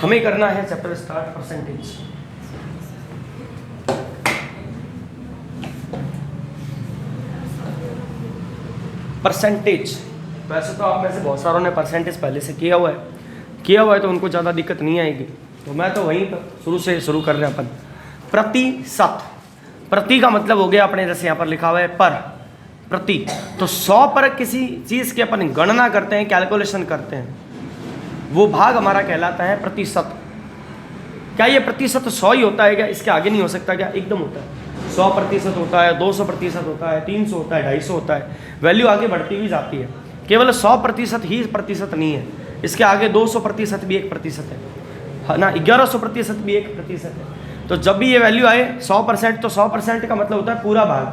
हमें करना है चैप्टर स्टार्ट परसेंटेज। परसेंटेज, वैसे तो आप में से बहुत सारों ने परसेंटेज पहले से किया हुआ है तो उनको ज़्यादा दिक्कत नहीं आएगी, तो मैं तो वहीं शुरू से शुरू कर रहे हैं अपन। प्रतिशत, प्रति का मतलब हो गया अपने जैसे यहाँ पर लिखा हुआ है पर, प्रति, तो 100 पर किसी चीज़ की अपन गणना करते हैं, कैलकुलेशन करते हैं, वो भाग हमारा कहलाता है प्रतिशत। क्या ये प्रतिशत 100 ही होता है क्या? इसके आगे नहीं हो सकता क्या? एकदम होता है। 100% होता है, 200% होता है, 300 होता है, 250 होता है, वैल्यू आगे बढ़ती हुई जाती है। केवल 100% ही प्रतिशत नहीं है, इसके आगे 200% भी 1% है ना, 1100% भी 1% है। तो जब भी ये वैल्यू आए 100%, तो 100% का मतलब होता है पूरा भाग,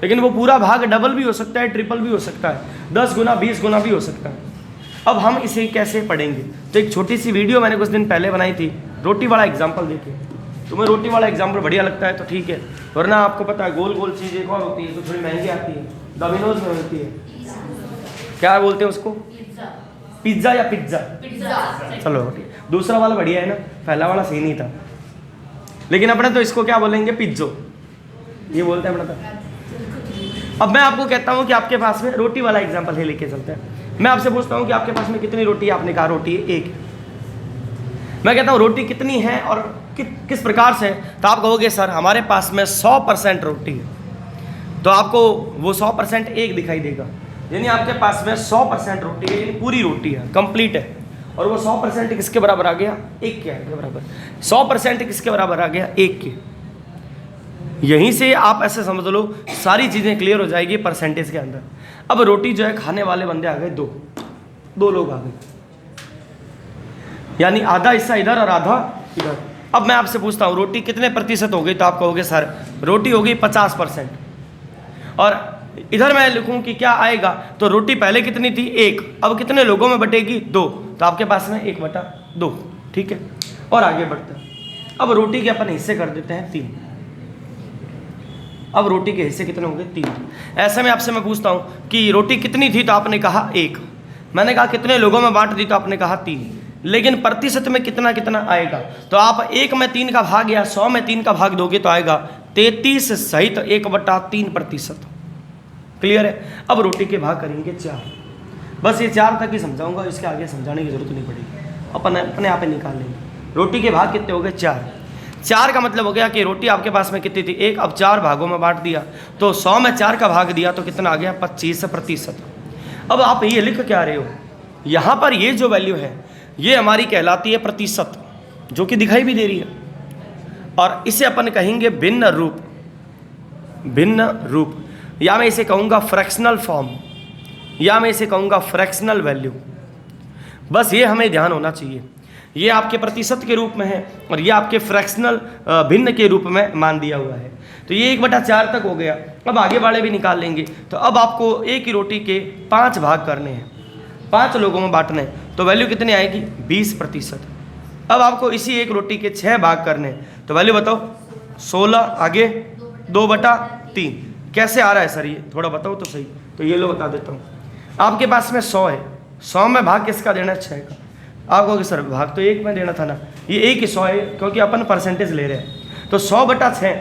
लेकिन वो पूरा भाग डबल भी हो सकता है, ट्रिपल भी हो सकता है, 10 गुना 20 गुना भी हो सकता है। अब हम इसे कैसे पढ़ेंगे? तो एक छोटी सी वीडियो मैंने कुछ दिन पहले बनाई थी, रोटी वाला एग्जाम्पल देखिए। तुम्हें रोटी वाला एग्जाम्पल बढ़िया लगता है तो ठीक है, वरना आपको पता है गोल गोल चीज़ एक और होती है तो थोड़ी महंगी आती है, डोमिनोज में होती है, क्या बोलते हैं उसको? पिज्ज़ा या पिज्ज़ा? चलो दूसरा वाला बढ़िया है ना, पहला वाला सही नहीं था, लेकिन अपने तो इसको क्या बोलेंगे? पिज्जो, ये बोलते हैं अपना तो। अब मैं आपको कहता हूँ कि आपके पास में रोटी वाला एग्जाम्पल है, लेके चलते हैं। मैं आपसे पूछता हूँ कि आपके पास में कितनी रोटी है? आपने कहा रोटी है एक। मैं कहता हूँ रोटी कितनी है और किस प्रकार से, तो आप कहोगे सर हमारे पास में 100% रोटी है, तो आपको वो 100% एक दिखाई देगा, यानी आपके पास में 100% रोटी है, यानी पूरी रोटी है, कंप्लीट है। और वो 100% किसके बराबर आ गया? एक के बराबर। 100% किसके बराबर आ गया? एक के। यहीं से आप ऐसे समझ लो सारी चीज़ें क्लियर हो जाएगी परसेंटेज के अंदर। अब रोटी जो है खाने वाले बंदे आ गए दो लोग आ गए, यानी आधा हिस्सा इधर और आधा इधर। अब मैं आपसे पूछता हूँ रोटी कितने प्रतिशत हो गई? तो आप कहोगे सर रोटी हो गई 50%। और इधर मैं लिखूँ कि क्या आएगा, तो रोटी पहले कितनी थी? एक, अब कितने लोगों में बटेगी? 2, तो आपके पास में 1/2, ठीक है। और आगे बढ़ते हैं, अब रोटी के अपन हिस्से कर देते हैं 3। अब रोटी के हिस्से कितने होंगे? 3। ऐसे में आपसे मैं पूछता हूँ कि रोटी कितनी थी? तो आपने कहा 1। मैंने कहा कितने लोगों में बांट दी? तो आपने कहा 3। लेकिन प्रतिशत में कितना कितना आएगा? तो आप 1 में 3 का भाग या 100 में 3 का भाग दोगे तो आएगा 33 सहित 1/3%। क्लियर है? अब रोटी के भाग करेंगे 4। बस ये 4 तक ही समझाऊंगा, इसके आगे समझाने की जरूरत नहीं पड़ेगी, अपन अपने आप ही निकाल लेंगे। रोटी के भाग कितने हो गए? 4 का मतलब हो गया कि रोटी आपके पास में कितनी थी? 1। अब 4 भागों में बांट दिया, तो 100 में 4 का भाग दिया तो कितना आ गया? 25%। अब आप ये लिख क्या रहे हो? यहाँ पर ये जो वैल्यू है ये हमारी कहलाती है प्रतिशत, जो कि दिखाई भी दे रही है, और इसे अपन कहेंगे भिन्न रूप, या मैं इसे कहूँगा फ्रैक्शनल फॉर्म, या मैं इसे कहूँगा फ्रैक्शनल वैल्यू। बस ये हमें ध्यान होना चाहिए, ये आपके प्रतिशत के रूप में है और ये आपके फ्रैक्शनल भिन्न के रूप में मान दिया हुआ है। तो ये 1/4 तक हो गया। अब आगे वाले भी निकाल लेंगे। तो अब आपको एक ही रोटी के 5 भाग करने हैं, 5 लोगों में बांटने हैं, तो वैल्यू कितनी आएगी? 20%। अब आपको इसी एक रोटी के 6 भाग करने हैं, तो वैल्यू बताओ? 16, आगे 2/3। कैसे आ रहा है सर ये? थोड़ा बताओ तो सही। तो ये लो बता देता हूँ। आपके पास में 100 है, 100 में भाग किसका देना है? 6 का। आप कहोगे सर भाग तो 1 में देना था ना, ये 1 ही 100 है क्योंकि अपन परसेंटेज ले रहे हैं, तो 100/6।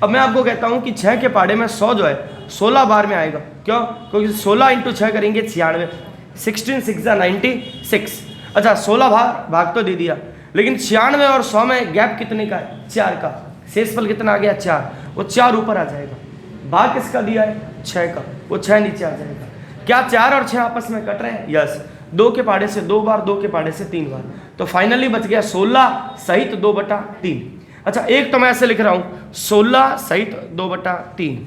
अब मैं आपको कहता हूँ कि 6 के पाड़े में 100 जो है 16 बार में आएगा। क्यों? क्योंकि 16 × 6 करेंगे 96, 16 6 96। अच्छा 16 भाग तो दे दिया, लेकिन 96 और 100 में गैप कितने का है? 4 का। शेषफल कितना आ गया? 4। वो 4 ऊपर आ जाएगा। भाग किसका दिया है? 6 का, वो 6 नीचे आ जाएगा। क्या 4 और 6 आपस में कट रहे हैं? यस। 2 के पाड़े से 2 बार, 2 के पाड़े से 3 बार, तो फाइनली बच गया 16 सहित 2/3। अच्छा एक तो मैं ऐसे लिख रहा हूँ 16 सहित 2/3,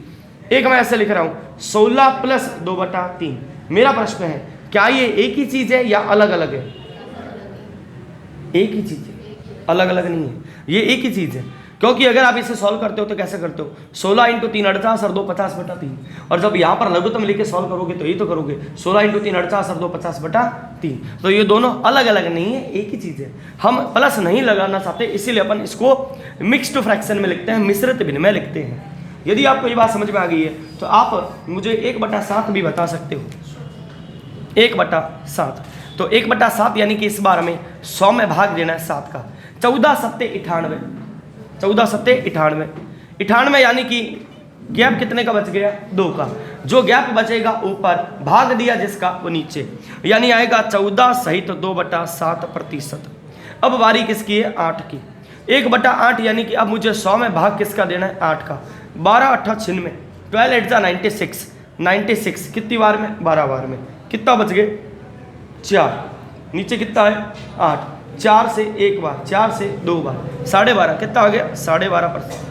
एक मैं ऐसे लिख रहा हूँ 16 + 2/3। मेरा प्रश्न है क्या ये एक ही चीज़ है या अलग अलग है? एक ही चीज़ है, अलग अलग नहीं है, ये एक ही चीज़ है। क्योंकि अगर आप इसे सॉल्व करते हो तो कैसे करते हो? 16 × 3 48 और 2 50/3। और जब यहाँ पर लघुत्तम लेके सॉल्व करोगे तो ये तो करोगे 16 × 3 48 और 2 50/3। तो ये दोनों अलग अलग नहीं है, एक ही चीज़ है। हम प्लस नहीं लगाना चाहते, इसीलिए अपन इसको मिक्स्ड फ्रैक्शन में लिखते हैं, मिश्रित भिन्न में लिखते हैं। यदि आपको ये बात समझ में आ गई है तो आप मुझे 1/7 भी बता सकते हो। 1/7, तो 1/7 यानी कि इस बार हमें 100 में भाग देना है 7 का। 14 सत्ते 98, 14 सत्ते 98, 98 यानी कि गैप कितने का बच गया? 2 का। जो गैप बचेगा ऊपर, भाग दिया जिसका वो नीचे, यानी आएगा 14 सहित 2/7%। अब बारी किसकी है? 8 की। 1/8 यानी कि अब मुझे 100 में भाग किसका देना है? 8 का। 12 8 96, 12 8 96, 96 कितनी बार में? 12 बार में। कितना बच गए? 4। नीचे कितना है? 8। 4 से 1 बार, 4 से 2 बार, 12.5 कितना हो गया? 12.5%।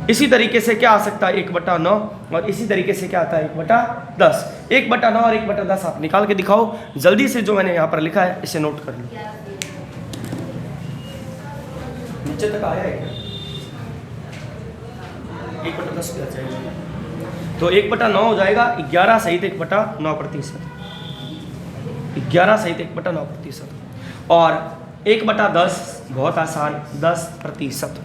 इसी तरीके से क्या आ सकता है? 1/9, और इसी तरीके से क्या आता है? 1/10। 1/9 और 1/10 आप निकाल के दिखाओ जल्दी से। जो मैंने यहाँ पर लिखा है इसे नोट कर लो। नीचे तक आया है क्या? 1/10 क्या चाहिए? तो 1/9 हो जाएगा 11 सहित 1/9%। 11 सहित 1/9%। और 1/10 बहुत आसान, 10%।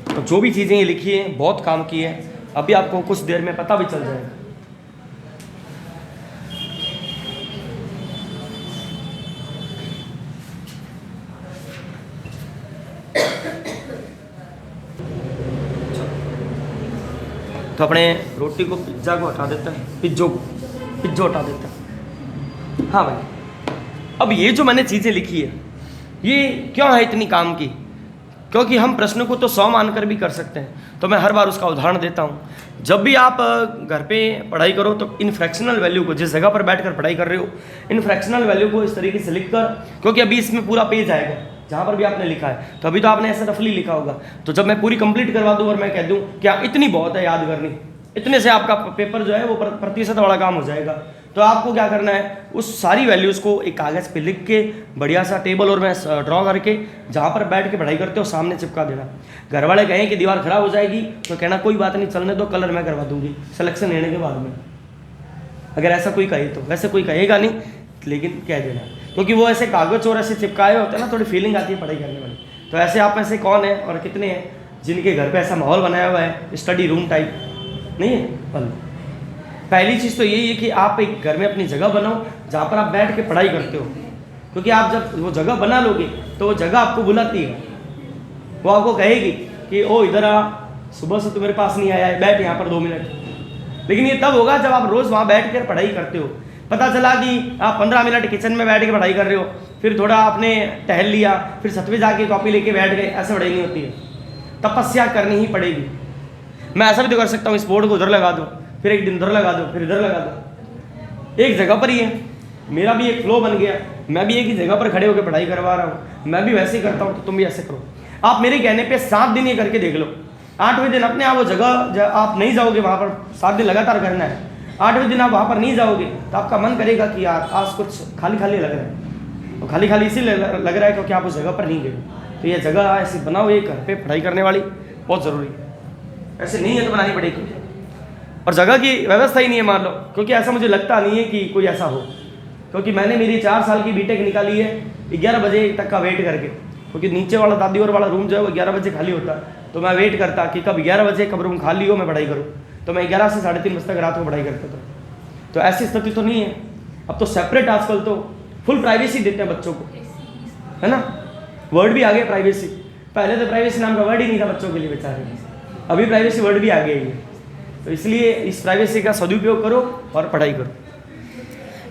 तो जो भी चीज़ें ये लिखी हैं बहुत काम की है, अभी आपको कुछ देर में पता भी चल जाएगा। तो अपने रोटी को, पिज्ज़ा को हटा देता है, पिज्जो हटा देता है। हाँ भाई, अब ये जो मैंने चीज़ें लिखी है ये क्यों है इतनी काम की? क्योंकि हम प्रश्न को तो 100 मानकर भी कर सकते हैं। तो मैं हर बार उसका उदाहरण देता हूँ। जब भी आप घर पे पढ़ाई करो तो इन फ्रैक्शनल वैल्यू को, जिस जगह पर बैठकर पढ़ाई कर रहे हो, इन फ्रैक्शनल वैल्यू को इस तरीके से लिख कर, क्योंकि अभी इसमें पूरा पेज आएगा जहाँ पर भी आपने लिखा है, तो अभी तो आपने ऐसा रफली लिखा होगा। तो जब मैं पूरी कंप्लीट करवा दूँ और मैं कह दूँ कि हाँ इतनी बहुत है याद करनी, इतने से आपका पेपर जो है वो प्रतिशत वाला काम हो जाएगा। तो आपको क्या करना है? उस सारी वैल्यूज़ को एक कागज़ पे लिख के बढ़िया सा टेबल और मैं ड्रॉ करके जहाँ पर बैठ के पढ़ाई करते हो सामने चिपका देना। घर वाले कहें कि दीवार खराब हो जाएगी तो कहना कोई बात नहीं, चलने दो, कलर मैं करवा दूंगी सिलेक्शन लेने के बाद में। अगर ऐसा कोई कहे तो, वैसे कोई कहेगा नहीं लेकिन कह देना, क्योंकि वो ऐसे कागज़ और ऐसे चिपकाए होते हैं ना, थोड़ी फीलिंग आती है पढ़ाई करने वाली। तो ऐसे आप में से कौन है और कितने हैं जिनके घर पर ऐसा माहौल बनाया हुआ है स्टडी रूम टाइप? नहीं है? पहली चीज़ तो यही है कि आप एक घर में अपनी जगह बनाओ जहाँ पर आप बैठ के पढ़ाई करते हो, क्योंकि आप जब वो जगह बना लोगे तो वो जगह आपको बुलाती है, वो आपको कहेगी कि ओ इधर आ, सुबह से तो मेरे पास नहीं आया है, बैठ यहाँ पर 2 मिनट। लेकिन ये तब होगा जब आप रोज़ वहाँ बैठ कर पढ़ाई करते हो। पता चला कि आप 15 मिनट किचन में बैठ के पढ़ाई कर रहे हो, फिर थोड़ा आपने टहल लिया, फिर 7वें जाके कॉपी लेके बैठ गए, ऐसे पढ़ाई नहीं होती है। तपस्या करनी ही पड़ेगी। मैं ऐसा भी तो कर सकता हूँ, इस बोर्ड को उधर लगा दो, फिर एक दिन उधर लगा दो, फिर इधर लगा दो, एक जगह पर ही है। मेरा भी एक फ्लो बन गया, मैं भी एक ही जगह पर खड़े होकर पढ़ाई करवा रहा हूँ, मैं भी वैसे ही करता हूँ, तो तुम भी ऐसे करो। आप मेरे कहने पे 7 दिन ये करके देख लो। 8वें दिन अपने आप वो जगह आप नहीं जाओगे वहाँ पर, 7 दिन लगातार करना है। 8वें दिन आप वहाँ पर नहीं जाओगे तो आपका मन करेगा कि यार आज कुछ खाली खाली लग रहा है। तो खाली खाली इसीलिए लग रहा है क्योंकि आप उस जगह पर नहीं गए। तो ये जगह ऐसी बनाओ, ये घर पे पढ़ाई करने वाली बहुत ज़रूरी है। ऐसे नहीं है तो बनानी पड़ेगी। और जगह की व्यवस्था ही नहीं है मान लो, क्योंकि ऐसा मुझे लगता नहीं है कि कोई ऐसा हो, क्योंकि मैंने मेरी 4 साल की बीटेक निकाली है 11 बजे तक का वेट करके, क्योंकि नीचे वाला दादी और वाला रूम जो है वो 11 बजे खाली होता है। तो मैं वेट करता कि कब 11 बजे कब रूम खाली हो, मैं पढ़ाई करूँ। तो मैं 11 से 3:30 बजे तक रात को पढ़ाई करता था। तो ऐसी स्थिति तो नहीं है। अब तो सेपरेट, आजकल तो फुल प्राइवेसी देते हैं बच्चों को, है ना। वर्ड भी आ गया प्राइवेसी। पहले तो प्राइवेसी नाम का वर्ड ही नहीं था बच्चों के लिए बेचारे, अभी प्राइवेसी वर्ड भी आ गया है। तो इसलिए इस प्राइवेसी का सदुपयोग करो और पढ़ाई करो।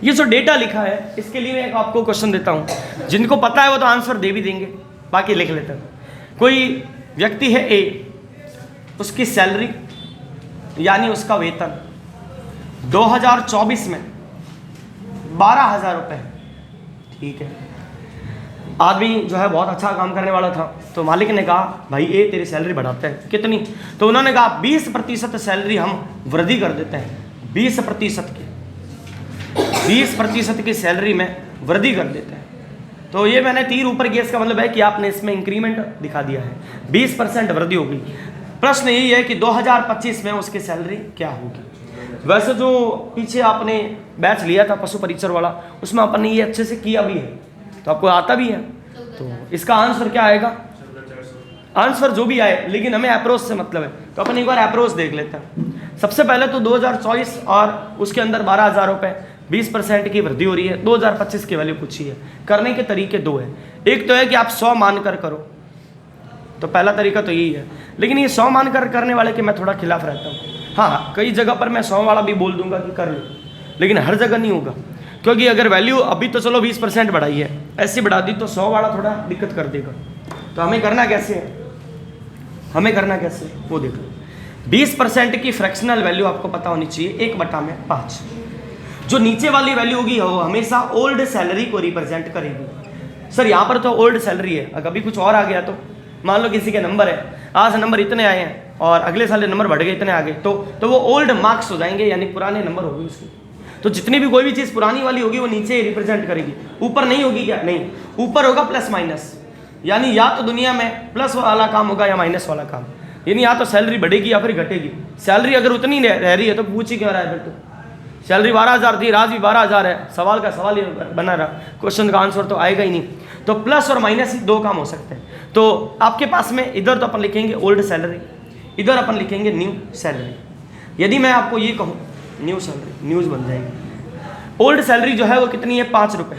ये जो डेटा लिखा है इसके लिए मैं आपको क्वेश्चन देता हूँ, जिनको पता है वो तो आंसर दे भी देंगे, बाकी लिख लेते हैं। कोई व्यक्ति है ए, उसकी सैलरी यानी उसका वेतन 2024 में 12,000 रुपये, ठीक है। आदमी जो है बहुत अच्छा काम करने वाला था, तो मालिक ने कहा भाई ए तेरी सैलरी बढ़ाते हैं। कितनी? तो उन्होंने कहा 20% सैलरी हम वृद्धि कर देते हैं, 20% की 20% की सैलरी में वृद्धि कर देते हैं। तो ये मैंने तीर ऊपर किया, इसका मतलब है कि आपने इसमें इंक्रीमेंट दिखा दिया है, 20% वृद्धि होगी। प्रश्न यही है कि 2025 में उसकी सैलरी क्या होगी। वैसे जो पीछे आपने बैच लिया था पशु परीक्षण वाला, उसमें अपन ने ये अच्छे से किया भी है, तो आपको आता भी है। तो इसका आंसर क्या आएगा? आंसर जो भी आए, लेकिन हमें अप्रोच से मतलब है, तो अपन एक बार अप्रोच देख लेते हैं। सबसे पहले तो 2024 और उसके अंदर 12,000 रुपये, 20% की वृद्धि हो रही है। 2025 की वैल्यू पूछी है। करने के तरीके दो है। एक तो है कि आप 100 मानकर करो, तो पहला तरीका तो यही है। लेकिन ये 100 मानकर करने वाले के मैं थोड़ा खिलाफ रहता हूँ। हाँ, कई जगह पर मैं 100 वाला भी बोल दूंगा कि कर लो, लेकिन हर जगह नहीं होगा। क्योंकि अगर वैल्यू अभी तो चलो 20% बढ़ाई है, ऐसी बढ़ा दी तो 100 वाला थोड़ा दिक्कत कर देगा। तो हमें करना कैसे है, हमें करना कैसे वो देख लो। 20% की फ्रैक्शनल वैल्यू आपको पता होनी चाहिए 1/5। जो नीचे वाली वैल्यू होगी वो हमेशा ओल्ड सैलरी को रिप्रेजेंट करेगी। सर यहाँ पर तो ओल्ड सैलरी है, अगर अभी कुछ और आ गया तो मान लो किसी के नंबर है, आज नंबर इतने आए हैं और अगले साल नंबर बढ़ गए इतने आ गए, तो वो ओल्ड मार्क्स हो जाएंगे, यानी पुराने नंबर होगी उसकी। तो जितनी भी कोई भी चीज़ पुरानी वाली होगी वो नीचे रिप्रेजेंट करेगी, ऊपर नहीं होगी। क्या नहीं, ऊपर होगा प्लस माइनस, यानी या तो दुनिया में प्लस वाला काम होगा या माइनस वाला काम, यानी या तो सैलरी बढ़ेगी या फिर घटेगी। सैलरी अगर उतनी रह रही है तो पूछ ही क्यों रहा है फिर? तो सैलरी 12,000 थी, आज भी 12,000 है, सवाल का सवाल ही बना रहा, क्वेश्चन का आंसर तो आएगा ही नहीं। तो प्लस और माइनस ही दो काम हो सकते हैं। तो आपके पास में इधर तो अपन लिखेंगे ओल्ड सैलरी, इधर अपन लिखेंगे न्यू सैलरी। यदि मैं आपको ये कहूँ न्यू सैलरी, न्यूज़ बन जाएगी। ओल्ड सैलरी जो है वो कितनी है, 5 रुपये,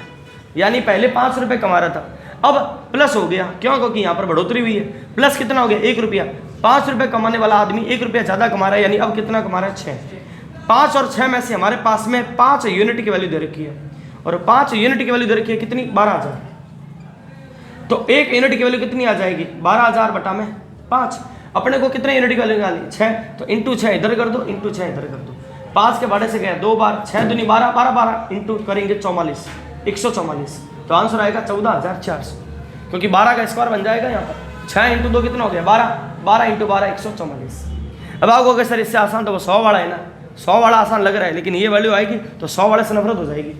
यानी पहले 5 रुपये कमा रहा था, अब प्लस हो गया। क्यों? क्योंकि यहाँ पर बढ़ोतरी हुई है। प्लस कितना हो गया, 1 रुपया। 5 रुपये कमाने वाला आदमी 1 रुपया ज़्यादा कमा रहा है, यानी अब कितना कमा रहा है, 6। 5 और 6 में से हमारे पास में 5 यूनिट की वैल्यू दे रखी है, और 5 यूनिट की वैल्यू दे रखी है कितनी, 12,000। तो 1 यूनिट की वैल्यू कितनी आ जाएगी, 12,000 बटा में 5। अपने को कितने यूनिट की वैल्यू निकाली, 6, तो इंटू 6 इधर कर दो, इंटू 6 इधर कर दो। 5 के बारे से गया 2 बार, 6 दूनी 12, 12 12 इंटू करेंगे 44, 144। तो आंसर आएगा 14,400, क्योंकि 12 का स्क्वायर बन जाएगा यहाँ पर। 6 इंटू 2 कितना हो गया, 12, 12 इंटू 12 144। अब आपको अगर सर इससे आसान तो वो 100 वाला है ना, 100 वाला आसान लग रहा है, लेकिन ये वैल्यू आएगी तो 100 वाले से नफरत हो जाएगी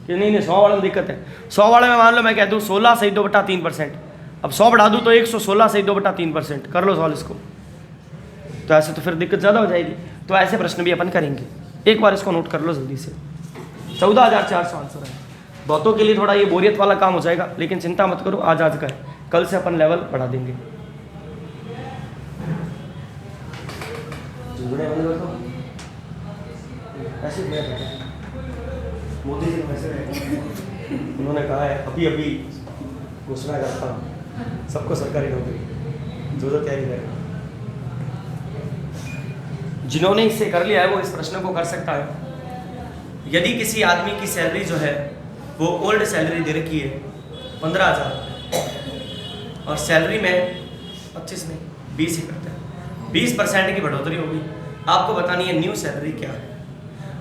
कि नहीं 100 वाले में दिक्कत है। 100 वाले में मान लो मैं कह दूँ 16 सही 2/3%, अब 100 बढ़ा दूँ तो 116 सही 2/3%। कर लो सवाल इसको, तो ऐसे तो फिर दिक्कत ज़्यादा हो जाएगी। तो ऐसे प्रश्न भी अपन करेंगे, एक बार इसको नोट कर लो जल्दी से। 14,400 आंसर है। बहुतों के लिए थोड़ा ये बोरियत वाला काम हो जाएगा, लेकिन चिंता मत करो, आज का है, कल से अपन लेवल बढ़ा देंगे। मोदी जी ने उन्होंने कहा है अभी अभी घोषणा करता हूँ सबको सरकारी नौकरी, जो तैयारी करेगा। जिन्होंने इससे कर लिया है वो इस प्रश्न को कर सकता है। यदि किसी आदमी की सैलरी जो है वो ओल्ड सैलरी दे रखी है 15,000 और सैलरी में 25 नहीं 20 ही करता है, 20% की बढ़ोतरी होगी। आपको बतानी है न्यू सैलरी क्या है।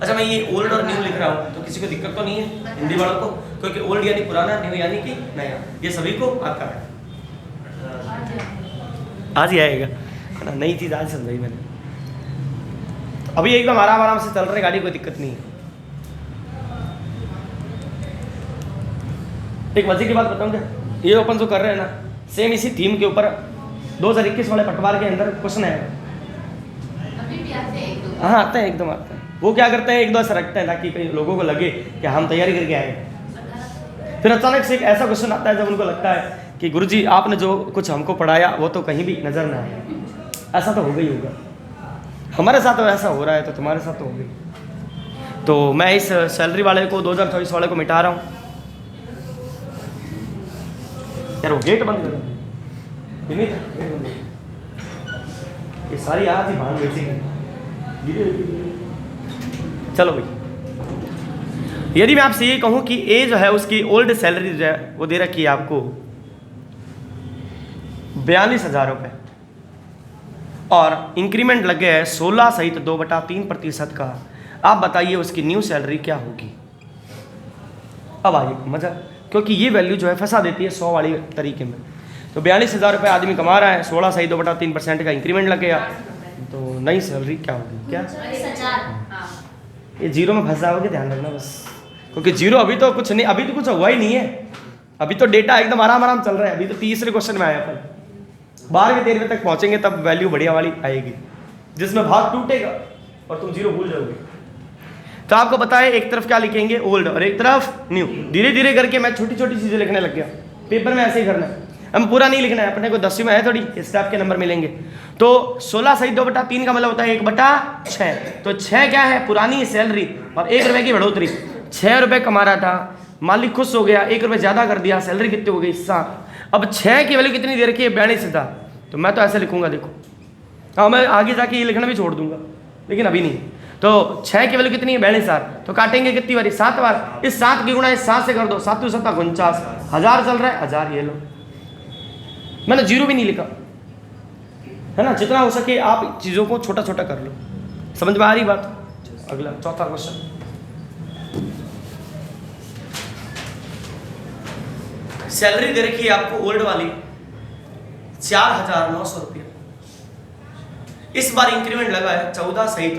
अच्छा, मैं ये ओल्ड और न्यू लिख रहा हूँ तो किसी को दिक्कत तो नहीं है हिंदी वालों को, क्योंकि ओल्ड यानी पुराना, न्यू यानी कि नया, ये सभी को आता है। आज ही आएगा है ना, नई चीज़ आज समझाई मैंने। अभी एकदम आराम आराम से चल रहे गाड़ी, कोई दिक्कत नहीं है। एक मजे की बात बताऊँ क्या, ये अपन जो कर रहे हैं ना, सेम इसी थीम के ऊपर 2021 वाले पटवार के अंदर क्वेश्चन है। हाँ आते हैं, एकदम आते हैं। वो क्या करते हैं, एक दो ऐसा रखते हैं ताकि कई लोगों को लगे कि हम तैयारी करके आए। फिर अचानक से एक ऐसा क्वेश्चन आता है जब उनको लगता है कि गुरुजी आपने जो कुछ हमको पढ़ाया वो तो कहीं भी नजर ना आया। ऐसा तो हो गई होगा, हमारे साथ तो ऐसा हो रहा है, तो तुम्हारे साथ तो हो गई। तो मैं इस सैलरी वाले को 2024 वाले को मिटा रहा हूँ। यार वो गेट बंद करो, ये सारी आज ही भाग बैठेगी। चलो भाई, यदि मैं आपसे ये कहूँ कि ए जो है उसकी ओल्ड सैलरी जो है वो दे रखी है आपको 42,000 रुपये, और इंक्रीमेंट लग गया है 16 सहित 2/3% का। आप बताइए उसकी न्यू सैलरी क्या होगी। अब आइए मजा, क्योंकि ये वैल्यू जो है फंसा देती है 100 वाली तरीके में। तो 42,000 रुपये आदमी कमा रहा है, 16 सही 2/3% का इंक्रीमेंट लग गया, तो नई सैलरी क्या होगी, क्या ये जीरो में फंस जाओगे, ध्यान रखना बस, क्योंकि जीरो अभी तो कुछ नहीं, अभी तो कुछ हुआ ही नहीं है, अभी तो डेटा एकदम आराम आराम चल रहा है। अभी तो तीसरे क्वेश्चन में आया अपन, 12वें 13वें तक पहुंचेंगे तब वैल्यू बढ़िया वाली आएगी, जिसमें भाग टूटेगा और तुम जीरो भूल जाओगे। तो आपको पता है एक तरफ क्या लिखेंगे ओल्ड और एक तरफ न्यू। धीरे धीरे करके मैं छोटी छोटी चीज़ें लिखने लग गया, पेपर में ऐसे ही करना है, हम पूरा नहीं लिखना है, अपने को 10वीं में है थोड़ी, इस टाइप के नंबर मिलेंगे। तो 16 सही 2/3 का मतलब होता है 1/6। तो 6 क्या है, पुरानी सैलरी और 1 रुपये की बढ़ोतरी। ₹6 कमा रहा था, मालिक खुश हो गया, ₹1 ज़्यादा कर दिया, सैलरी कितनी हो गई 7। अब 6 की वैल्यू कितनी दे रखी है 42,000। तो मैं तो ऐसे लिखूंगा, देखो हाँ मैं आगे जाके ये लिखना भी छोड़ दूंगा, लेकिन अभी नहीं। तो 6 की वैल्यू कितनी है 42,000, तो काटेंगे कितनी बारी 7 बार। इस 7 की गुणा इस 7 से कर दो, 7 7 49, 1000 चल रहा है 1000, ये लो। मैंने जीरो भी नहीं लिखा, है ना। जितना हो सके आप चीज़ों को छोटा छोटा कर लो। समझ में आ रही बात। अगला चौथा क्वेश्चन, सैलरी दे रखी है आपको ओल्ड वाली 4,900 रुपया। इस बार इंक्रीमेंट लगा है 14 सहित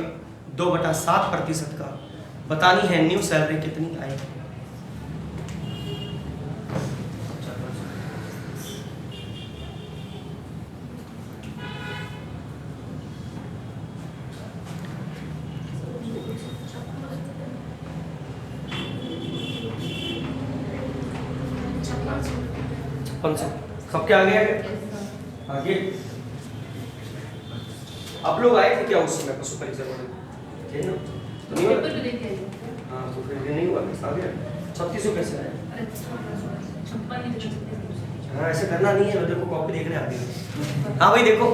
2/7% का। बतानी है न्यू सैलरी कितनी आएगी। सबके आगे आगे आप लोग आए थे क्या उस समय पशु परीक्षा में? तो नहीं हुआ। हाँ तो फिर नहीं हुआ, आ गया 3600 कैसे आया? हाँ ऐसे करना नहीं है, देखो कॉपी देखने आती है। हाँ भाई देखो,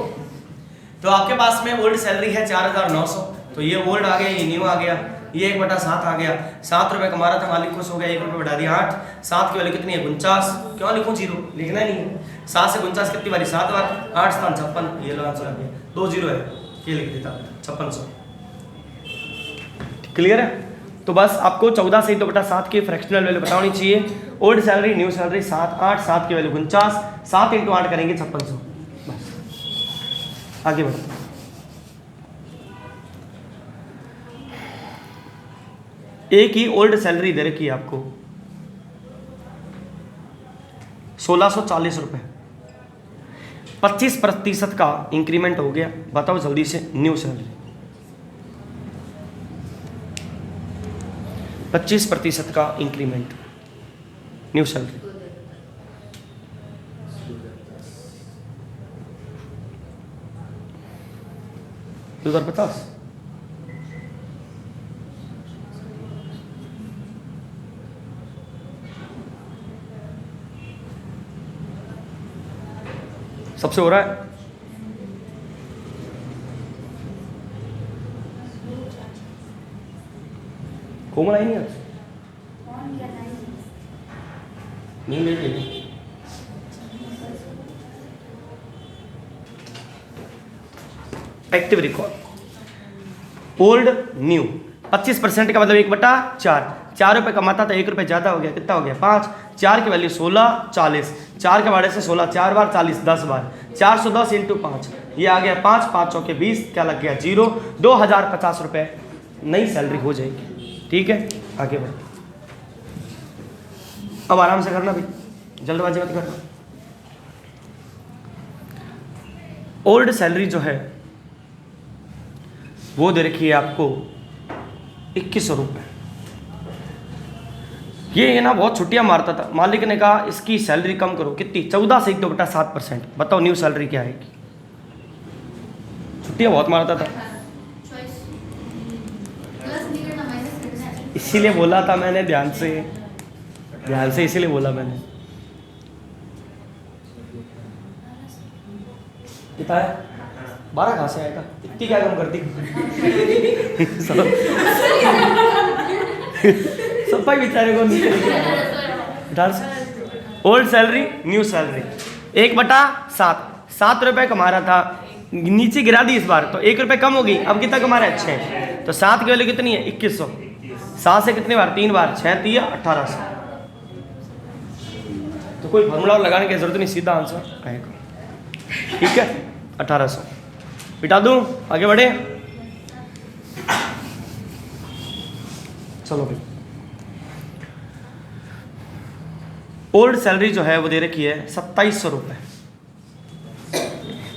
तो आपके पास में ओल्ड सैलरी है 4,900, तो ये ओल्ड आ गया, ये न्यू आ गया, ये 1/7 आ गया। ₹7 कमा रहा था, मालिक खुश हो गया, ₹1 बढ़ा दिया 8। 7 की वैल्यू कितनी है 49। क्यों लिखूं जीरो, लिखना नहीं है। 7 से 49 कितनी बारी 7 बार, 8 स्थान 56, ये लो आंसर आ गया। 2 जीरो है, ये लिख देता 5600। क्लियर है। तो बस आपको 14 से 2/7 की फ्रैक्शनल वैल्यू बतानी चाहिए। ओल्ड सैलरी न्यू सैलरी 7 8, 7 की वैल्यू 49, 7 × 8 करेंगे 5600। बस आगे बढ़ो। एक ही ओल्ड सैलरी दे रखी है आपको 1640 रुपये, 25% का इंक्रीमेंट हो गया। बताओ जल्दी से न्यू सैलरी। 25% का इंक्रीमेंट न्यू सैलरी। 2050। सबसे हो रहा है। कोमल आई नहीं आज, नहीं ले रही। एक्टिव रिकॉर्ड ओल्ड न्यू 25% का मतलब 1/4। ₹4 कमाता था, ₹1 ज़्यादा हो गया, कितना हो गया 5। 4 की वैल्यू 16 40, 4 के बारे से 16, 4 बार 40, 10 बार 410 × 5, ये आ गया 5 5 चौके 20, क्या लग गया 0। 2050 रुपये नई सैलरी हो जाएगी। ठीक है आगे बढ़ो। अब आराम से करना भाई, जल्दबाजी मत करना। ओल्ड सैलरी जो है वो दे रखी है आपको 2100 रुपये। ये ना बहुत छुट्टियां मारता था, मालिक ने कहा इसकी सैलरी कम करो, कितनी 14 से 2/7%। बताओ न्यू सैलरी क्या आएगी। छुट्टियां बहुत मारता था, इसीलिए बोला था मैंने, ध्यान से इसीलिए बोला मैंने। कितना है 12 कहाँ से आएगा, इतनी क्या कम करती सब भाई बेचारे को नीचे। ओल्ड सैलरी न्यू सैलरी 1/7, ₹7 कमा रहा था, नीचे गिरा दी इस बार, तो ₹1 कम हो गई। अब कितना कमा रहा है 6, तो 7 की वैल्यू कितनी है 2100। 7 से कितनी बार 3 बार 6 3 1800। तो कोई फॉर्मूला लगाने की जरूरत नहीं, सीधा आंसर आएगा। ठीक है 1800 बिठा दूं, आगे बढ़े। चलो भाई, ओल्ड सैलरी जो है वो दे रखी है 2700 रुपये।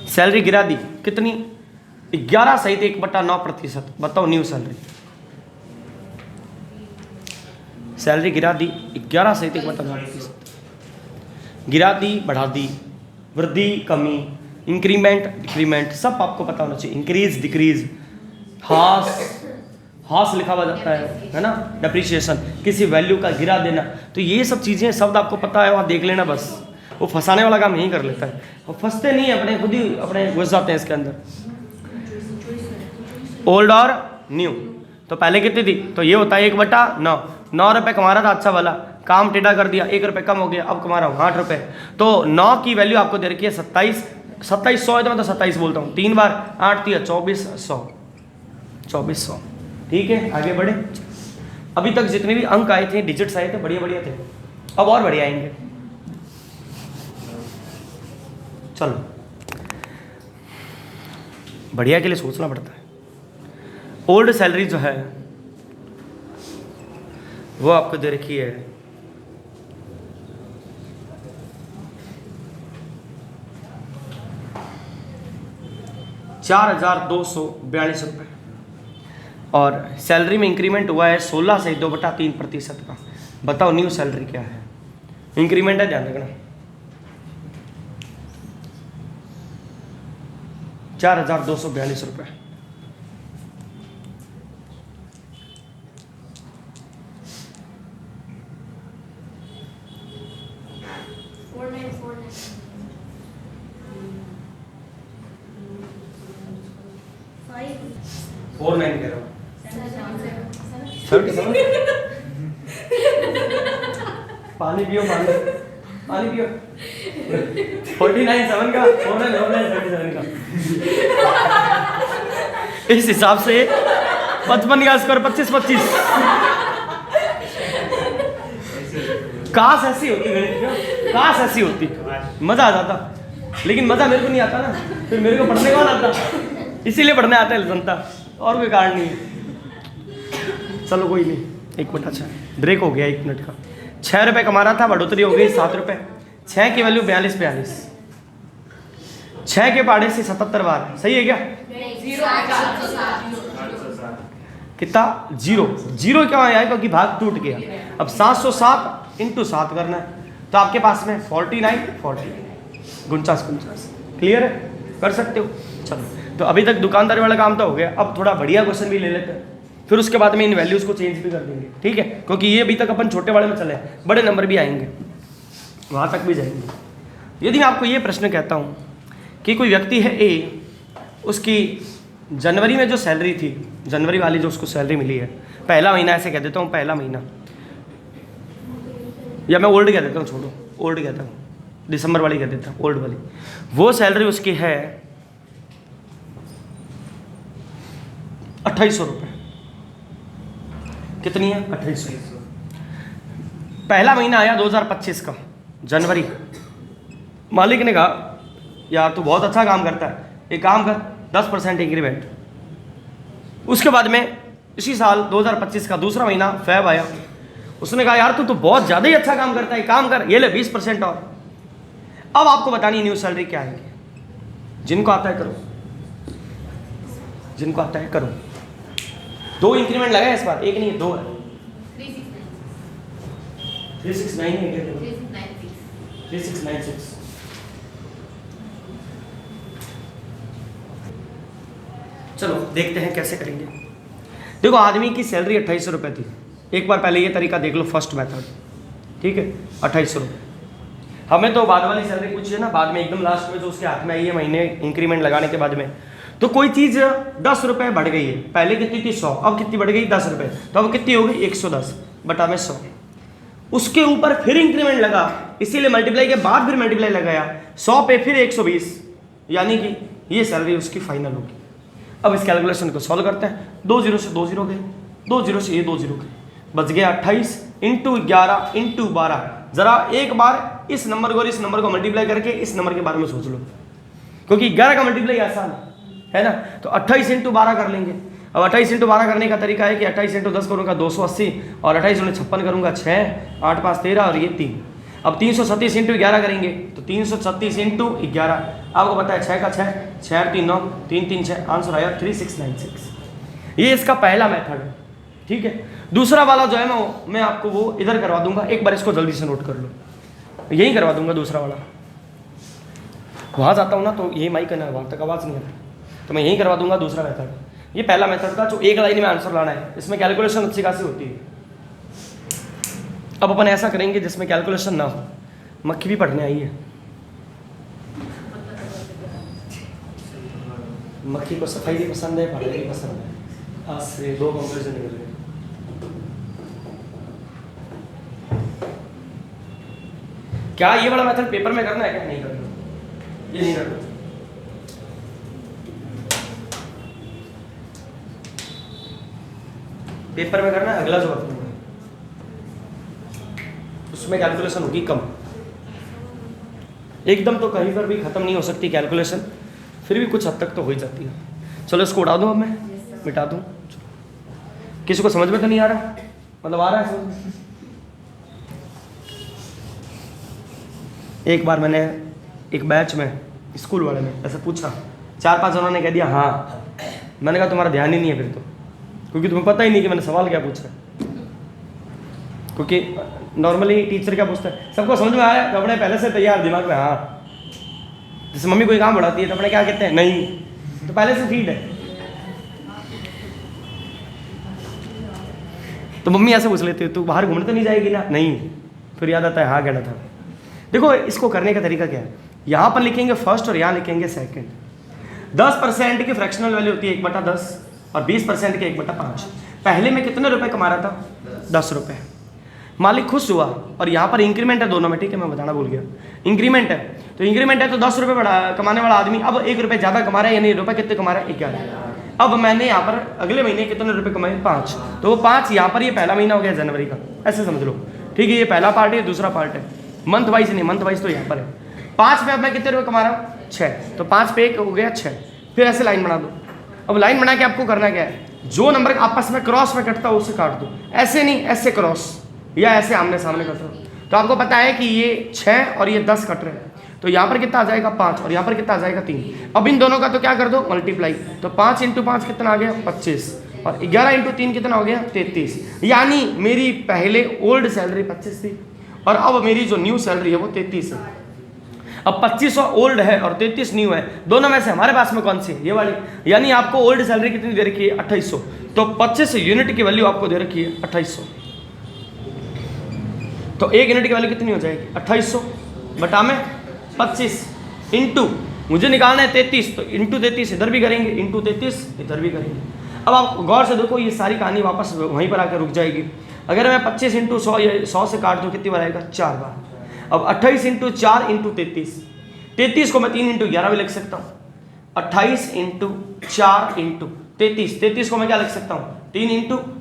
सैलरी गिरा दी कितनी 11 सहित 1/9%। बताओ न्यू सैलरी। सैलरी गिरा दी 11 सहित 1/9%। गिरा दी बढ़ा दी, वृद्धि कमी, इंक्रीमेंट डिक्रीमेंट सब आपको पता होना चाहिए। इंक्रीज डिक्रीज, हास हॉस लिखा हुआ जाता है ना, डेप्रिसिएशन, किसी वैल्यू का गिरा देना। तो ये सब चीज़ें शब्द आपको पता है, वहाँ देख लेना बस। वो फंसाने वाला काम यही कर लेता है, वो फंसते नहीं है, अपने खुद ही अपने घुस जाते हैं इसके अंदर। ओल्ड और न्यू, तो पहले कितनी थी, तो ये होता है 1/9। 9 रुपये कमा रहा था, अच्छा वाला काम टेढ़ा कर दिया, 1 रुपये कम हो गया, अब कमा रहा हूँ 8 रुपये। तो 9 की वैल्यू आपको दे रखी है 2700 है, तो मैं तो 27 बोलता हूँ, 3 बार 8 दिया 2400। ठीक है, आगे बढ़े। अभी तक जितने भी अंक आए थे, डिजिट्स आए थे, बढ़िया बढ़िया थे, अब और बढ़िया आएंगे। चलो, बढ़िया के लिए सोचना पड़ता है। ओल्ड सैलरी जो है वो आपको दे रखी है 4,242 रुपये, और सैलरी में इंक्रीमेंट हुआ है 16 से 2/3% का। बताओ न्यू सैलरी क्या है, इंक्रीमेंट है, ध्यान रखना। 4,242 रुपये। फोर 9 कह रहा हूँ, 77। पानी पियो, पानी पियो। 49.7 का, 49.7 का। इस हिसाब से 55 का स्कोर 25-25। काश ऐसी होती गणित, काश ऐसी होती, मजा आ जाता। लेकिन मजा मेरे को नहीं आता ना, फिर मेरे को पढ़ने कौन आता, इसीलिए पढ़ने आता है जनता, और कोई कारण नहीं है। चलो कोई नहीं, 1/6 ब्रेक हो गया 1 मिनट का। 6 रुपये कमा रहा था, बढ़ोतरी हो गई 7 रुपये। 6 की वैल्यू 42। 6 के पाड़े से 77 बार, सही है क्या? कितना? 0 क्या आया है, क्योंकि भाग टूट गया। अब 707 × 7 करना है, तो आपके पास में 49 49 क्लियर है, कर सकते हो। चलो, तो अभी तक दुकानदारी वाला काम तो हो गया, अब थोड़ा बढ़िया क्वेश्चन भी ले लेते हैं, फिर उसके बाद में इन वैल्यूज़ को चेंज भी कर देंगे, ठीक है? क्योंकि ये अभी तक अपन छोटे वाले में चले, बड़े नंबर भी आएंगे, वहाँ तक भी जाएंगे। यदि मैं आपको ये प्रश्न कहता हूँ कि कोई व्यक्ति है ए, उसकी जनवरी में जो सैलरी थी, जनवरी वाली जो उसको सैलरी मिली है, पहला महीना ऐसे कह देता हूँ, पहला महीना, या मैं ओल्ड कह देता हूँ, छोड़ो ओल्ड कहता हूँ, दिसंबर वाली कह देता हूँ, ओल्ड वाली, वो सैलरी उसकी है 2800 रुपये। कितनी है? 2800। पहला महीना आया 2025 का, जनवरी। मालिक ने कहा यार तू बहुत अच्छा काम करता है, एक काम कर 10% इंक्रीमेंट। उसके बाद में इसी साल 2025 का दूसरा महीना फेब आया, उसने कहा यार तू तो बहुत ज़्यादा ही अच्छा काम करता है, काम कर, ये ले 20% और। अब आपको बतानी न्यू सैलरी क्या आएगी, जिनको आता है करो, जिनको आता है करो। 2 इंक्रीमेंट लगा है इस बार, एक नहीं है, 2 है। 3696 है क्या? 3696। चलो देखते हैं कैसे करेंगे। देखो, आदमी की सैलरी 2800 रुपये थी। एक बार पहले ये तरीका देख लो, फर्स्ट मेथड, ठीक है? 2800 रुपये। हमें तो बाद वाली सैलरी पूछी है ना, बाद में एकदम लास्ट में जो उसके हाथ में आई है महीने इंक्रीमेंट लगाने के बाद में, तो कोई चीज़ 10 रुपये बढ़ गई है, पहले कितनी थी 100, अब कितनी बढ़ गई 10 रुपये, तो अब कितनी हो गई 110 बटा में 100। उसके ऊपर फिर इंक्रीमेंट लगा, इसीलिए मल्टीप्लाई के बाद फिर मल्टीप्लाई लगाया, 100 पे फिर 120, यानी कि ये सैलरी उसकी फाइनल होगी। अब इस कैलकुलेशन को सॉल्व करते हैं। 2 0 से 2 0 गए, 2 0 से ये 2 0 गए, बच गया 28 × 11 × 12। जरा एक बार इस नंबर को और इस नंबर को मल्टीप्लाई करके इस नंबर के बारे में सोच लो, क्योंकि 11 का मल्टीप्लाई आसान है ना। तो 28 × 12 कर लेंगे। अब 28 × 12 करने का तरीका है कि 28 × 10 करूँगा 280, और 28 × 56 करूँगा 6, 8 5 13 और ये 3। अब 336 × 11 करेंगे तो 336 × 11, आपको पता है 6 का 6, 6 3 9, 3 3 6, आंसर आया 3696। ये इसका पहला मेथड है, ठीक है। दूसरा वाला जो है मैं आपको वो इधर करवा दूंगा, एक बार इसको जल्दी से नोट कर लो, यही करवा दूंगा दूसरा वाला। वहाँ जाता हूँ ना तो यही माइक है ना, वहाँ तक आवाज़ नहीं आता, तो मैं यही करवा दूंगा दूसरा मेथड। ये पहला मेथड था जो एक लाइन में आंसर लाना है, इसमें कैलकुलेशन अच्छी खासी होती है। अब अपन ऐसा करेंगे जिसमें कैलकुलेशन ना हो। मक्खी भी पढ़ने आई है, मक्खी को सफाई भी पसंद है, पढ़ाई भी पसंद है। आज से 2 कंपेरिजन निकल गए। क्या ये वाला मेथड पेपर में करना है क्या? नहीं करना, ये नहीं करना। पेपर में करना है अगला जो बताऊंगा, उसमें कैलकुलेशन होगी कम। एकदम तो कहीं पर भी खत्म नहीं हो सकती कैलकुलेशन, फिर भी कुछ हद तक तो हो ही जाती है। चलो इसको उड़ा दूं, अब मैं मिटा दूं। किसी को समझ में तो नहीं आ रहा? मतलब आ रहा है समझ? एक बार मैंने एक बैच में स्कूल वाले में ऐसा पूछा, 4-5 जनों ने कह दिया हाँ। मैंने कहा तुम्हारा ध्यान ही नहीं है फिर तो, क्योंकि तुम्हें पता ही नहीं कि मैंने सवाल क्या पूछा। क्योंकि नॉर्मली टीचर क्या पूछता है, सबको समझ में आया तो अपने पहले से तैयार दिमाग में, हाँ। जैसे मम्मी कोई काम बढ़ाती है तो अपने क्या कहते हैं, नहीं, तो पहले से फीड है। तो मम्मी ऐसे पूछ लेती है तू बाहर घूमने तो नहीं जाएगी ना? नहीं। फिर याद आता है हाँ कहना था। देखो इसको करने का तरीका क्या है, यहाँ पर लिखेंगे फर्स्ट और यहाँ लिखेंगे सेकंड। 10% की फ्रैक्शनल वैल्यू होती है 1/10 और 20% की 1/5। पहले में कितने रुपए कमा रहा था? 10 रुपये। मालिक खुश हुआ और यहाँ पर इंक्रीमेंट है दोनों में, ठीक है, मैं बताना भूल गया। इंक्रीमेंट है तो इंक्रीमेंट है तो 10 रुपये कमाने वाला आदमी अब 1 रुपये ज़्यादा कमा रहा है, यानी रुपये कितने कमा रहा है? 11। अब मैंने यहाँ पर अगले महीने कितने रुपये कमाए? 5। तो वो 5 यहाँ पर, ये पहला महीना हो गया जनवरी का, ऐसे समझ लो, ठीक है। ये पहला पार्ट है, दूसरा पार्ट है। मंथ वाइज नहीं, मंथ वाइज तो यहाँ पर है। 5 पे अब मैं कितने रुपये कमा रहा हूँ? 6। तो 5 पे 1 हो गया 6। फिर ऐसे लाइन बना दो। अब लाइन बना के आपको करना क्या है, जो नंबर आपस में क्रॉस में कटता है उससे काट दो। ऐसे नहीं, ऐसे क्रॉस या ऐसे आमने सामने कट दो। तो आपको पता है कि ये 6 और ये 10 कट रहे हैं, तो यहाँ पर कितना आ जाएगा? 5 और यहाँ पर कितना आ जाएगा? 3। अब इन दोनों का तो क्या कर दो, मल्टीप्लाई। तो 5 × 5 कितना आ गया? 25 और 11 × 3 कितना हो गया? 33। यानी मेरी पहले ओल्ड सैलरी 25 थी और अब मेरी जो न्यू सैलरी है वो 33 है। अब 25 ओल्ड है और 33 न्यू है, दोनों में से हमारे पास में कौन सी है? ये वाली। यानी आपको ओल्ड सैलरी कितनी दे रखी है? 2800। तो 25 यूनिट की वैल्यू आपको दे रखी है 2800। तो 1 यूनिट की वैल्यू कितनी हो जाएगी? 2800 बटा में 25 इंटू, मुझे निकालना है 33, तो इंटू 33 इधर भी करेंगे, इंटू 33 इधर भी करेंगे। अब आप गौर से देखो, ये सारी कहानी वापस वहीं पर आकर रुक जाएगी। अगर मैं 25 × 100 या 100 से काट दूँ कितनी बार आएगा? 4 बार। अब 28 × 4 × 33, 33 को मैं 3 × 11 भी लिख सकता हूँ। 28 × 4 × 33, 33 को मैं क्या लिख सकता हूँ? 3 ×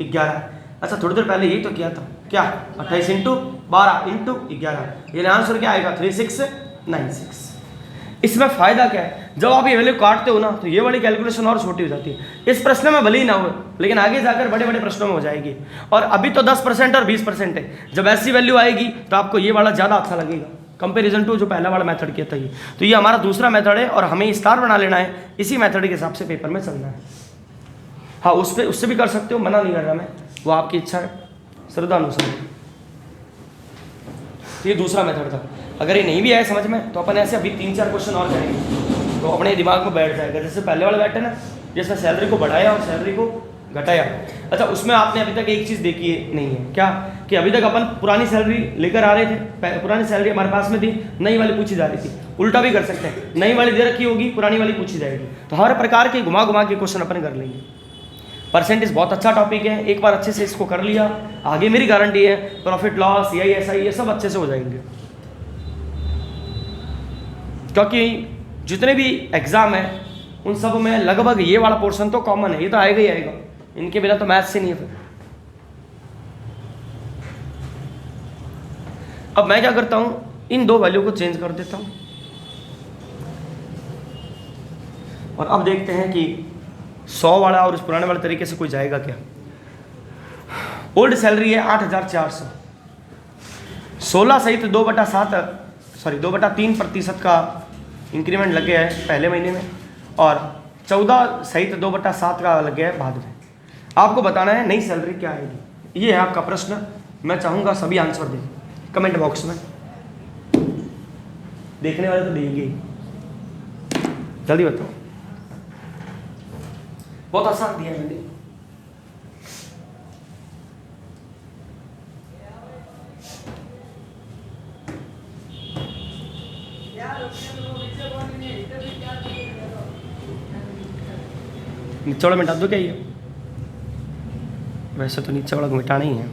11। अच्छा थोड़ी देर पहले यही तो किया था, क्या? 28 × 12 × 11, ये आंसर क्या आएगा? 3696। इसमें फ़ायदा क्या है, जब आप ये वैल्यू काटते हो ना तो ये वाली कैलकुलेशन और छोटी हो जाती है। इस प्रश्न में भले ही ना हो, लेकिन आगे जाकर बड़े बड़े प्रश्नों में हो जाएगी। और अभी तो 10% और 20% है, जब ऐसी वैल्यू आएगी तो आपको ये वाला ज़्यादा अच्छा लगेगा कंपेरिजन टू जो पहला वाला मेथड किया था ये। तो ये हमारा दूसरा मेथड है और हमें स्टार बना लेना है, इसी मेथड के हिसाब से पेपर में चलना है। हाँ उससे भी कर सकते हो, मना नहीं कर रहा मैं, वो आपकी इच्छा है श्रद्धा अनुसार। तो ये दूसरा मेथड था। अगर ये नहीं भी आया समझ में तो अपन ऐसे अभी 3-4 क्वेश्चन और करेंगे तो अपने दिमाग में बैठ जाएगा। जैसे पहले वाला बैठे ना, जिसमें सैलरी को बढ़ाया और सैलरी को घटाया। अच्छा उसमें आपने अभी तक एक चीज़ देखी है नहीं है क्या, कि अभी तक अपन पुरानी सैलरी लेकर आ रहे थे, पुरानी सैलरी हमारे पास में थी, नई वाली पूछी जा रही थी। उल्टा भी कर सकते हैं, नई वाली दे रखी होगी, पुरानी वाली पूछी जाएगी। तो हर प्रकार के घुमा घुमा के क्वेश्चन अपन कर लेंगे। परसेंटेज बहुत अच्छा टॉपिक है, एक बार अच्छे से इसको कर लिया, आगे मेरी गारंटी है प्रॉफिट लॉस CISI ये सब अच्छे से हो जाएंगे। क्योंकि जितने भी एग्ज़ाम है उन सब में लगभग ये वाला पोर्शन तो कॉमन है, ये तो आएगा ही आएगा, इनके बिना तो मैथ से नहीं है फिर। अब मैं क्या करता हूँ, इन 2 वैल्यू को चेंज कर देता हूँ और अब देखते हैं कि 100 वाला और उस पुराने वाले तरीके से कोई जाएगा क्या। ओल्ड सैलरी है 8400, 16 सहित 2/3% का इंक्रीमेंट लग गया है पहले महीने में और 14 सहित 2/7 का लग गया है बाद में। आपको बताना है नई सैलरी क्या आएगी। ये है आपका प्रश्न, मैं चाहूँगा सभी आंसर दें कमेंट बॉक्स में, देखने वाले तो देंगे, जल्दी बताओ। बहुत आसान दिया है मैंने। नीचे वाला मिटा दो क्या ये? वैसे तो नीचे वाला को मिटाना ही है।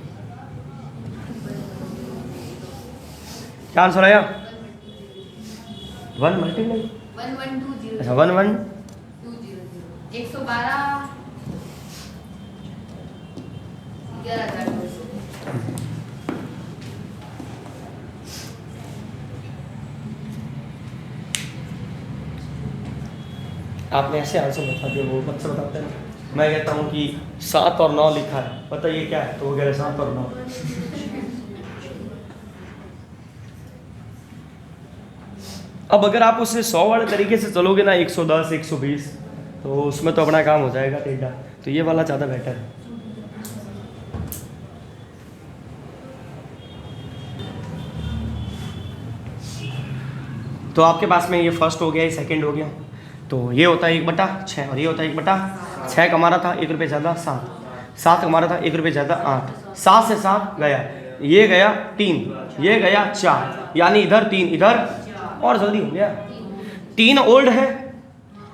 क्या आंसर आया? 1 मल्टीप्लाई 1120 अच्छा 11 112 11,200। आपने ऐसे आंसर बता दिया, वो बच्चे बताते हैं। मैं कहता हूँ कि 7 और 9 लिखा है, बताइए क्या है, तो वो कह रहे 7 और 9। अब अगर आप उससे 100 वाले तरीके से चलोगे ना, 110 120, तो उसमें तो अपना काम हो जाएगा टेढ़ा। तो ये वाला ज़्यादा बेटर है। तो आपके पास में ये फर्स्ट हो गया, ये सेकंड हो गया। तो ये होता है 1/6 और ये होता है 1/6 कमा रहा था 1 रुपये ज़्यादा 7 कमा रहा था 1 रुपये ज़्यादा 8, 7 से 7 गया, ये गया 3, ये गया 4, यानी इधर 3 इधर, और जल्दी हो गया। 3 ओल्ड है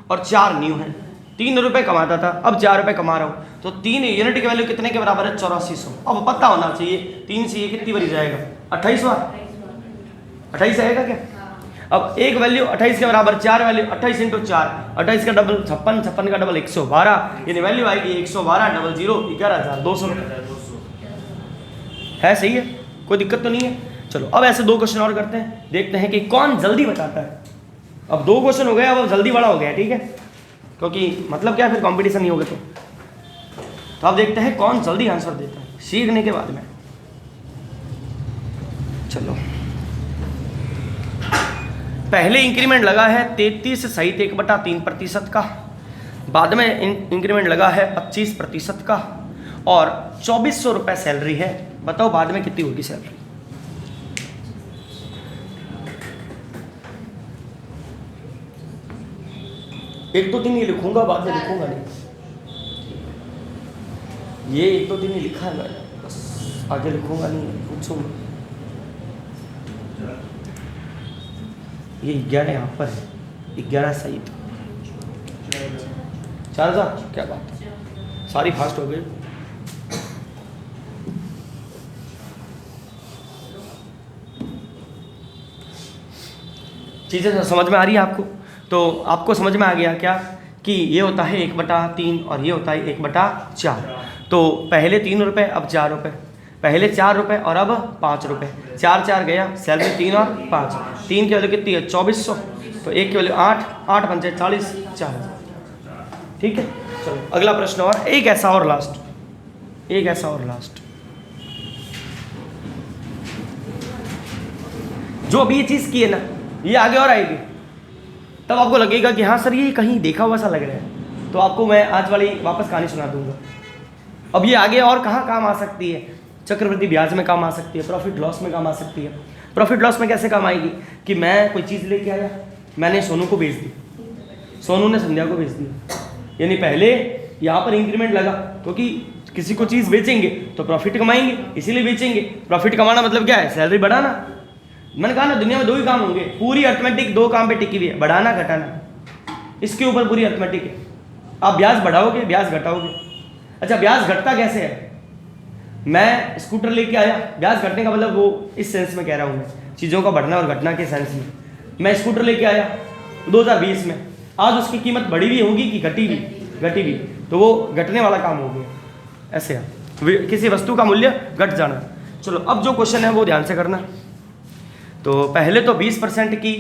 और 4 न्यू है। 3 रुपये कमाता था, अब 4 रुपये कमा रहा हूँ, तो 3 यूनिट की वैल्यू कितने के बराबर है? 8400। अब पता होना चाहिए 3 से ये कितनी बड़ी जाएगा? 28वां। 28 आएगा क्या? अब एक वैल्यू 28 के बराबर, 4 वैल्यू 28 × 4, 28 का डबल 56, 56 का डबल 112, यानी वैल्यू आएगी 112 00 11,200 है। सही है, कोई दिक्कत तो नहीं है। चलो अब ऐसे 2 क्वेश्चन और करते हैं, देखते हैं कि कौन जल्दी बताता है। अब 2 क्वेश्चन हो गए, अब जल्दी बड़ा हो गया, ठीक है, क्योंकि मतलब क्या, फिर कंपटीशन नहीं होगा। तो अब देखते हैं कौन जल्दी आंसर देता है सीखने के बाद में। चलो, पहले इंक्रीमेंट लगा है 33 सहित 1/3% का, बाद में इंक्रीमेंट लगा है 25% का, और 2400 रुपये सैलरी है। बताओ बाद में कितनी होगी सैलरी? एक दो दिन ये लिखूंगा, बाद में लिखूंगा नहीं। ये 1-2 दिन ही लिखा है मैंने, बस आगे लिखूंगा नहीं, पूछूंगा। ये 11 यहाँ पर है, 11 सही तो 4000, क्या बात है, सारी फास्ट हो गई। चीज़ें समझ में आ रही है आपको? तो आपको समझ में आ गया क्या कि ये होता है 1/3 और ये होता है 1/4। तो पहले 3 रुपये, अब 4 रुपये, पहले 4 रुपये और अब 5 रुपये, 4 4 गया, सैलरी 3 और 5, 3 की वैल्यू कितनी है? 2400, तो 1 की वैल्यू 8, 8 पंचे 40, 4000। ठीक है, चलो अगला प्रश्न, और एक ऐसा और लास्ट, एक ऐसा और लास्ट। जो अभी ये चीज़ की है ना, ये आगे और आएगी, तब आपको लगेगा कि हाँ सर ये कहीं देखा हुआ सा लग रहा है। तो आपको मैं आज वाली वापस कहानी सुना दूंगा। अब ये आगे और कहाँ काम आ सकती है? चक्रवृद्धि ब्याज में काम आ सकती है, प्रॉफिट लॉस में काम आ सकती है। प्रॉफिट लॉस में कैसे काम आएगी कि मैं कोई चीज़ लेके आया, मैंने सोनू को बेच दी, सोनू ने संध्या को बेच दी, यानी पहले यहाँ पर इंक्रीमेंट लगा, क्योंकि किसी को चीज़ बेचेंगे तो प्रॉफिट कमाएंगे, इसीलिए बेचेंगे। प्रॉफिट कमाना मतलब क्या है? सैलरी बढ़ाना। मैंने कहा ना दुनिया में 2 ही काम होंगे, पूरी अर्थमेटिक 2 काम पे टिकी हुई है, बढ़ाना घटाना, इसके ऊपर पूरी अर्थमेटिक है। आप ब्याज बढ़ाओगे, ब्याज घटाओगे। अच्छा, ब्याज घटता कैसे है? मैं स्कूटर लेके आया, ब्याज घटने का मतलब वो इस सेंस में कह रहा हूँ मैं, चीज़ों का बढ़ना और घटना के सेंस में। मैं स्कूटर लेके आया 2020 में, आज उसकी कीमत बढ़ी हुई होगी कि घटी हुई? घटी हुई, तो वो घटने वाला काम हो गया। ऐसे है किसी वस्तु का मूल्य घट जाना। चलो अब जो क्वेश्चन है वो ध्यान से करना। तो पहले तो 20% की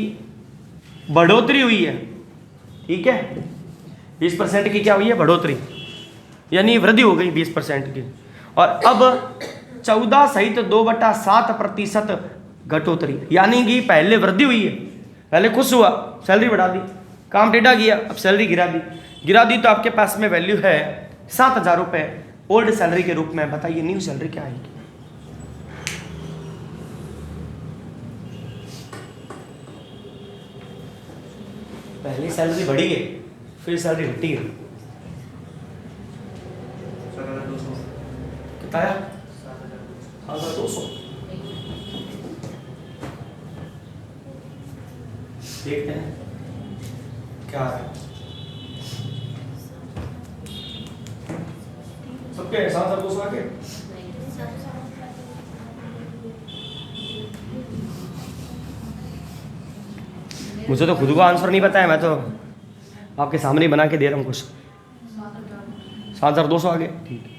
बढ़ोतरी हुई है, ठीक है, 20% की क्या हुई है? बढ़ोतरी, यानी वृद्धि हो गई 20% की। और अब 14 सहित 2/7% घटोतरी, यानी कि पहले वृद्धि हुई है, पहले खुश हुआ, सैलरी बढ़ा दी, काम टेढ़ा किया, अब सैलरी गिरा दी, तो आपके पास में वैल्यू है 7,000 रुपये ओल्ड सैलरी के रूप में। बताइए न्यू सैलरी क्या आएगी? पहली सैलरी बढ़ी है, फिर सैलरी घटी है, देखते हैं क्या है। सबके साथ सब कुछ आके मुझे तो खुद को आंसर नहीं पता है, मैं तो आपके सामने ही बना के दे रहा हूँ कुछ। 7,200 आ गए, ठीक है।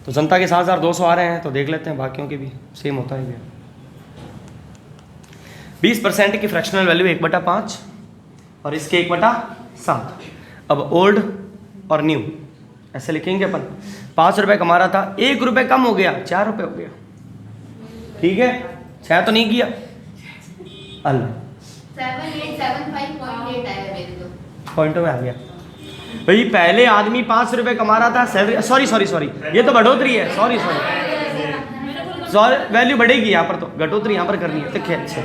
तो जनता के 7,200 आ रहे हैं, तो देख लेते हैं बाकियों के भी सेम होता है क्या। 20% की फ्रैक्शनल वैल्यू 1/5 और इसके 1/7। अब ओल्ड और न्यू ऐसे लिखेंगे अपन। 5 रुपये कमा रहा था, 1 रुपये कम हो गया, 4 रुपये हो गया, ठीक है। 6 तो नहीं किया, अल्लाह 7875.8 आया मेरे तो पॉइंटों में आ गया। भाई पहले आदमी 5 रुपये कमा रहा था, सैलरी सॉरी ये तो बढ़ोतरी है, सॉरी वैल्यू बढ़ेगी यहाँ पर, तो घटोतरी यहाँ पर करनी है, ठीक है। अच्छा,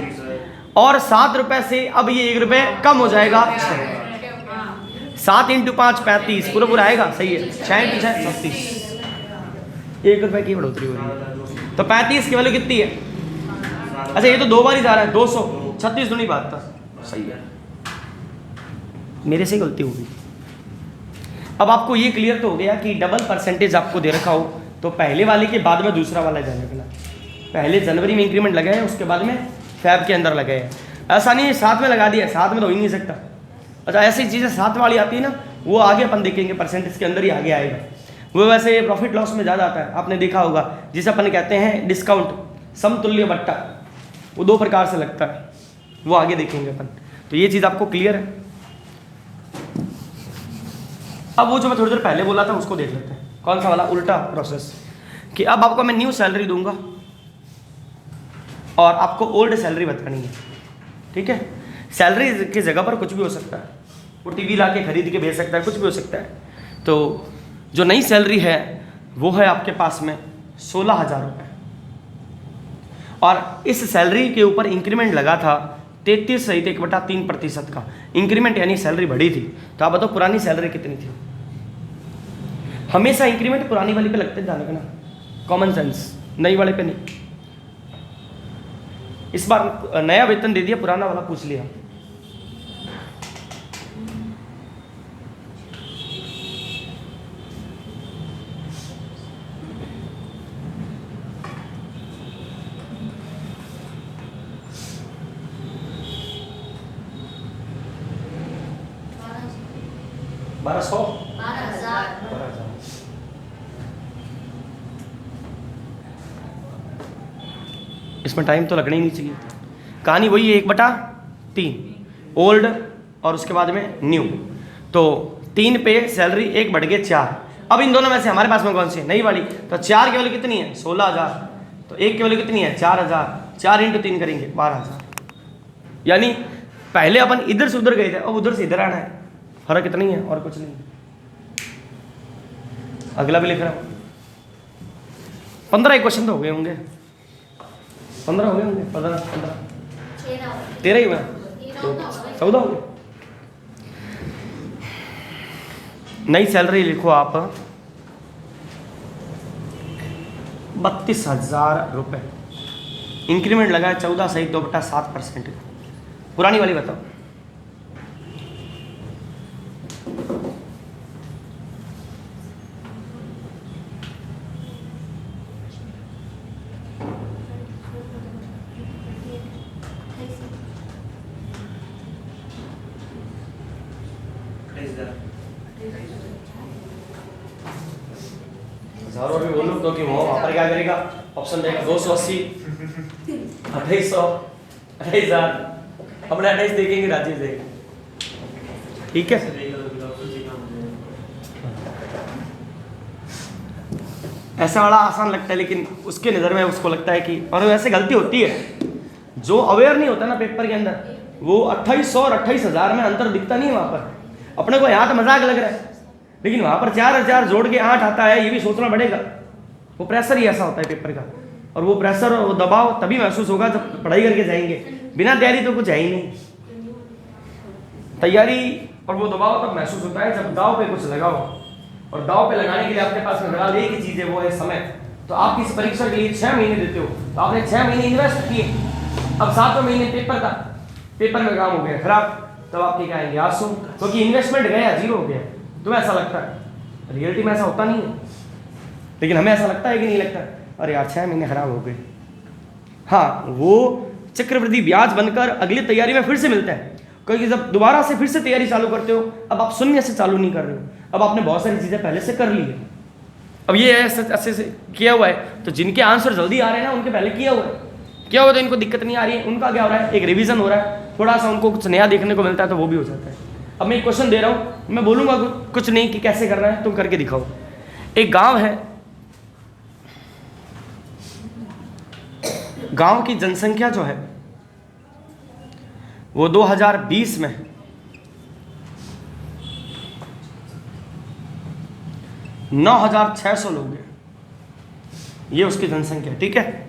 और 7 रुपये से अब ये 1 रुपये कम हो जाएगा। 7 × 5 35, पूरा आएगा, सही है। 6 × 6 36, 1 रुपये की बढ़ोतरी हो रही है। तो 35 की वैल्यू कितनी है? अच्छा ये तो 2 बार ही जा रहा है, 200, 36 नहीं बात था, सही है, मेरे से गलती होगी। अब आपको ये क्लियर तो हो गया कि डबल परसेंटेज आपको दे रखा हो तो पहले वाले के बाद में दूसरा वाला जाने वाला। पहले जनवरी में इंक्रीमेंट लगा है, उसके बाद में फैब के अंदर लगे हैं। ऐसा नहीं है साथ में लगा दिया, साथ में तो हो ही नहीं सकता। अच्छा ऐसी चीज़ें साथ वाली आती है ना, वो आगे अपन देखेंगे, परसेंटेज के अंदर ही आगे आएगा वो। वैसे प्रॉफिट लॉस में ज़्यादा आता है, आपने देखा होगा, जिसे अपन कहते हैं डिस्काउंट, समतुल्य बट्टा, वो 2 प्रकार से लगता है, वो आगे देखेंगे अपन। तो ये चीज़ आपको क्लियर है। अब वो जो मैं थोड़ी देर पहले बोला था उसको देख लेते हैं, कौन सा वाला उल्टा प्रोसेस, कि अब आपको मैं न्यू सैलरी दूंगा और आपको ओल्ड सैलरी बतानी है, ठीक है। सैलरी की जगह पर कुछ भी हो सकता है, वो टीवी ला के खरीद के भेज सकता है, कुछ भी हो सकता है। तो जो नई सैलरी है वो है आपके पास में 16,000 रुपये, और इस सैलरी के ऊपर इंक्रीमेंट लगा था 33 सहित 1/3% का इंक्रीमेंट, यानी सैलरी बढ़ी थी। तो आप बताओ पुरानी सैलरी कितनी थी? हमेशा इंक्रीमेंट पुरानी वाली पे लगते जाने का ना, कॉमन सेंस, नई वाले पे नहीं। इस बार नया वेतन दे दिया, पुराना वाला पूछ लिया। बारह सौ 12,000 इसमें टाइम तो लगना ही नहीं चाहिए। कहानी वही है, 1/3 ओल्ड और उसके बाद में न्यू। तो 3 पे सैलरी 1 बढ़ गए 4। अब इन दोनों में से हमारे पास में कौन सी है? नई वाली। तो 4 की वैल्यू कितनी है? 16,000। तो 1 की वैल्यू कितनी है? 4,000। 4 × 3 करेंगे 12,000। यानी पहले अपन इधर से उधर गए थे, अब उधर से इधर आना है, फर्क इतना ही है और कुछ नहीं। अगला भी लिख रहा हूँ। 15 क्वेश्चन तो हो गए होंगे, 15 हो गए होंगे, 15 13 ही हुए, 14 हो गए। नई सैलरी लिखो आप 32,000 रुपये, इंक्रीमेंट लगा है 14 सहित 2/7%। पुरानी वाली बताओ। हज़ारों भी बोलो तो कि वहाँ पर क्या करेगा? ऑप्शन देगा 280, 2800, 28,000। अपने 28 देखेंगे, राजीव देगा, ठीक है। ऐसा वाला आसान लगता है, लेकिन उसके नज़र में उसको लगता है कि, और वैसे गलती होती है, जो अवेयर नहीं होता ना पेपर के अंदर, वो 2800 और 28,000 में अंतर दिखता नहीं है वहाँ पर। अपने को यहाँ तो मजाक लग रहा है, लेकिन वहाँ पर 4,000 जोड़ के 8 आता है, ये भी सोचना पड़ेगा। वो प्रेशर ही ऐसा होता है पेपर का, और वो प्रेशर और वो दबाव तभी महसूस होगा जब पढ़ाई करके जाएंगे। बिना तैयारी तो कुछ है ही नहीं। तैयारी और वो दबाव तब महसूस होता है जब दाव पे कुछ लगाओ, और दाव पे लगाने के लिए आपके पास में फिलहाल एक ही चीज़ है, वो है समय। तो आप किस परीक्षा के लिए 6 महीने देते हो, तो आपने 6 महीने इन्वेस्ट किए, अब 7वें महीने पेपर का, पेपर में काम हो गया खराब, तब आपके क्या आएंगे 800, क्योंकि इन्वेस्टमेंट गया, जीरो हो गया। तुम्हें ऐसा लगता है, रियलिटी में ऐसा होता नहीं है, लेकिन हमें ऐसा लगता है कि नहीं लगता, अरे यार 6 महीने खराब हो गए। हाँ, वो चक्रवृद्धि ब्याज बनकर अगली तैयारी में फिर से मिलता है, क्योंकि जब दोबारा से फिर से तैयारी चालू करते हो, अब आप शून्य से चालू नहीं कर रहे हो, अब आपने बहुत सारी चीज़ें पहले से कर ली है। अब ये ऐसे से किया हुआ है, तो जिनके आंसर जल्दी आ रहे हैं ना, उनके पहले किया हुआ है, तो इनको दिक्कत नहीं आ रही है। उनका क्या हो रहा है, एक रिवीजन हो रहा है, थोड़ा सा उनको कुछ नया देखने को मिलता है, तो वो भी हो जाता है। अब मैं एक क्वेश्चन दे रहा हूँ, मैं बोलूँगा कुछ नहीं कि कैसे करना है, तुम करके दिखाओ। एक गाँव है, गांव की जनसंख्या जो है वो 2020 में 9,600 लोग हैं, ये उसकी जनसंख्या, ठीक है।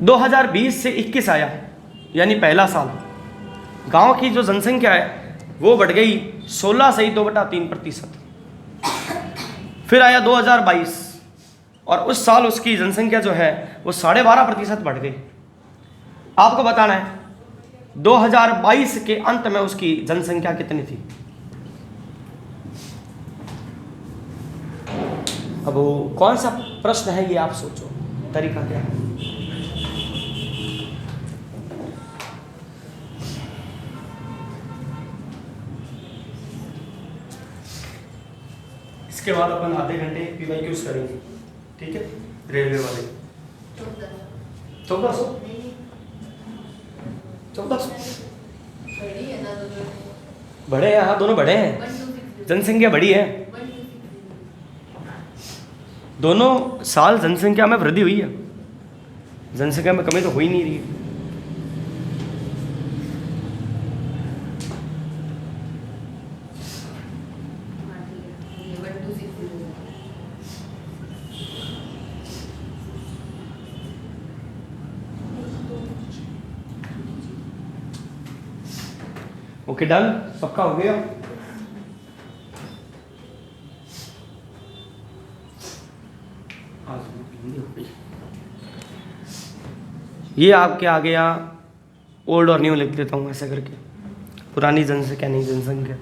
2020 से 21 आया, यानी पहला साल, गांव की जो जनसंख्या है वो बढ़ गई 16 से 2/3%। फिर आया 2022, और उस साल उसकी जनसंख्या जो है वो 12.5% बढ़ गई। आपको बताना है 2022 के अंत में उसकी जनसंख्या कितनी थी। अब वो कौन सा प्रश्न है ये आप सोचो, तरीका क्या है। इसके बाद अपन आधे घंटे PYQs करेंगे, ठीक है, रेलवे वाले। 1400 बड़े हैं, हाँ दोनों बड़े हैं, जनसंख्या बड़ी है, दोनों साल जनसंख्या में वृद्धि हुई है, जनसंख्या में कमी तो हो ही नहीं रही है। ओके, डन, सबका हो गया। ये आपके आ गया, ओल्ड और न्यू लिख देता हूँ ऐसे करके, पुरानी जनसंख्या नई जनसंख्या।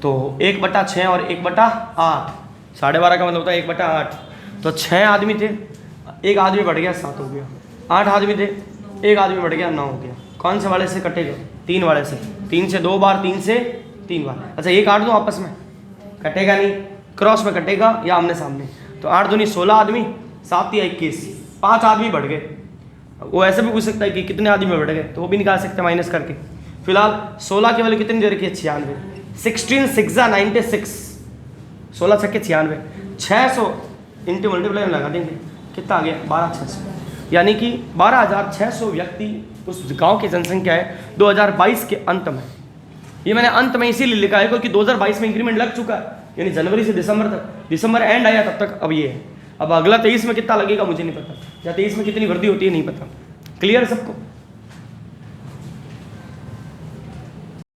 तो 1/6 और 1/8, 12.5 का मतलब होता है 1/8। तो 6 आदमी थे, एक आदमी बढ़ गया 7 हो गया, 8 आदमी थे, एक आदमी बढ़ गया 9 हो गया। कौन से वाले से कटेगा, 3 वाले से, 3 से 2 बार, 3 से 3 बार। अच्छा ये काट दो आपस में, कटेगा नहीं, क्रॉस में कटेगा या आमने सामने। तो 8 दूनी 16 आदमी, 7 या 21, 5 आदमी बढ़ गए। वो ऐसे भी पूछ सकता है कि कितने आदमी बढ़ गए, तो वो भी निकाल सकते हैं माइनस करके। फिलहाल 16 की वैल्यू कितनी दे रखी है, 96। 16 6 96, 16 छक्के 96, 600 इंटू मल्टीप्लाई में लगा देंगे, कितना आ गया 12,600। यानी कि 12,600 व्यक्ति उस गांव की जनसंख्या है 2022 के अंत में। ये मैंने अंत में इसीलिए लिखा है क्योंकि 2022 में इंक्रीमेंट लग चुका है, यानी जनवरी से दिसंबर तक, दिसंबर एंड आया तब तक अब ये है। अब अगला 23 में कितना लगेगा मुझे नहीं पता, या 23 में कितनी वृद्धि होती है नहीं पता। क्लियर सबको।